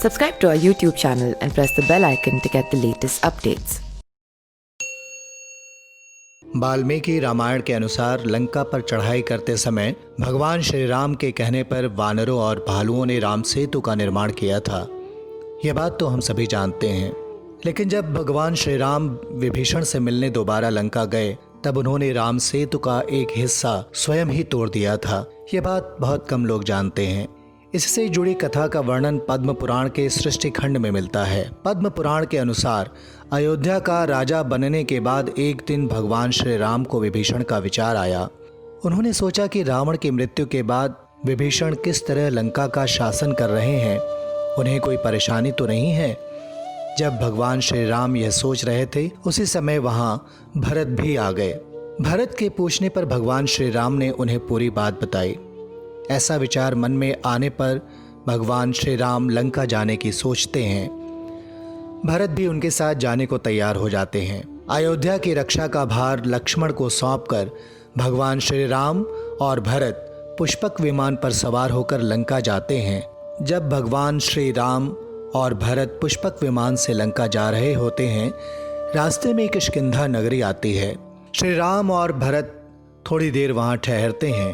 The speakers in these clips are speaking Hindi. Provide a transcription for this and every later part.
Subscribe to our YouTube channel and press the bell icon to get the latest updates. Valmiki Ramayan के अनुसार लंका पर चढ़ाई करते समय भगवान श्री राम के कहने पर वानरों और भालुओं ने राम सेतु का निर्माण किया था। यह बात तो हम सभी जानते हैं, लेकिन जब भगवान श्री राम विभीषण से मिलने दोबारा लंका गए तब उन्होंने राम सेतु का एक हिस्सा स्वयं ही तोड़ दिया था। यह बात बहुत कम लोग जानते हैं। इससे जुड़ी कथा का वर्णन पद्म पुराण के सृष्टि खंड में मिलता है। पद्म पुराण के अनुसार अयोध्या का राजा बनने के बाद एक दिन भगवान श्री राम को विभीषण का विचार आया। उन्होंने सोचा कि रावण की मृत्यु के बाद विभीषण किस तरह लंका का शासन कर रहे हैं, उन्हें कोई परेशानी तो नहीं है। जब भगवान श्री राम यह सोच रहे थे उसी समय वहां भरत भी आ गए। भरत के पूछने पर भगवान श्री राम ने उन्हें पूरी बात बताई। ऐसा विचार मन में आने पर भगवान श्री राम लंका जाने की सोचते हैं। भरत भी उनके साथ जाने को तैयार हो जाते हैं। अयोध्या की रक्षा का भार लक्ष्मण को सौंपकर भगवान श्री राम और भरत पुष्पक विमान पर सवार होकर लंका जाते हैं। जब भगवान श्री राम और भरत पुष्पक विमान से लंका जा रहे होते हैं, रास्ते में किष्किंधा नगरी आती है। श्री राम और भरत थोड़ी देर वहां ठहरते हैं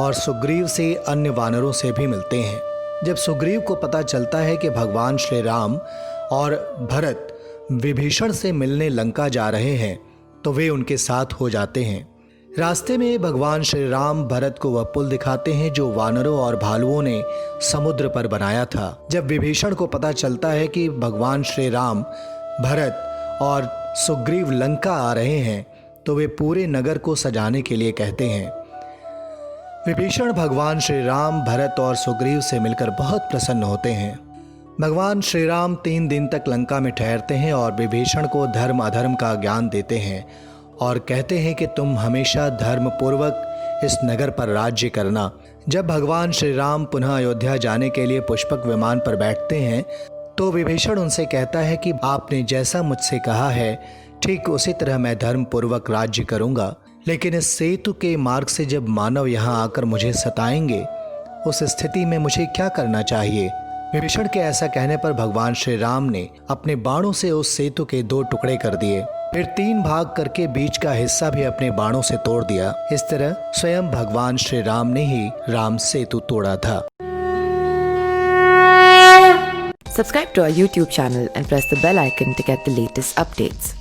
और सुग्रीव से अन्य वानरों से भी मिलते हैं। जब सुग्रीव को पता चलता है कि भगवान श्री राम और भरत विभीषण से मिलने लंका जा रहे हैं तो वे उनके साथ हो जाते हैं। रास्ते में भगवान श्री राम भरत को वह पुल दिखाते हैं जो वानरों और भालुओं ने समुद्र पर बनाया था। जब विभीषण को पता चलता है कि भगवान श्री राम, भरत और सुग्रीव लंका आ रहे हैं तो वे पूरे नगर को सजाने के लिए कहते हैं। विभीषण भगवान श्री राम, भरत और सुग्रीव से मिलकर बहुत प्रसन्न होते हैं। भगवान श्री राम 3 दिन तक लंका में ठहरते हैं और विभीषण को धर्म अधर्म का ज्ञान देते हैं और कहते हैं कि तुम हमेशा धर्म पूर्वक इस नगर पर राज्य करना। जब भगवान श्री राम पुनः अयोध्या जाने के लिए पुष्पक विमान पर बैठते हैं तो विभीषण उनसे कहता है कि आपने जैसा मुझसे कहा है ठीक उसी तरह मैं धर्म पूर्वक राज्य करूंगा, लेकिन इस सेतु के मार्ग से जब मानव यहाँ आकर मुझे सताएंगे उस स्थिति में मुझे क्या करना चाहिए। विभीषण के ऐसा कहने पर भगवान श्री राम ने अपने बाणों से उस सेतु के 2 टुकड़े कर दिए, फिर 3 भाग करके बीच का हिस्सा भी अपने बाणों से तोड़ दिया। इस तरह स्वयं भगवान श्री राम ने ही राम सेतु तोड़ा था। Subscribe to our YouTube channel and press the bell icon to get the latest updates.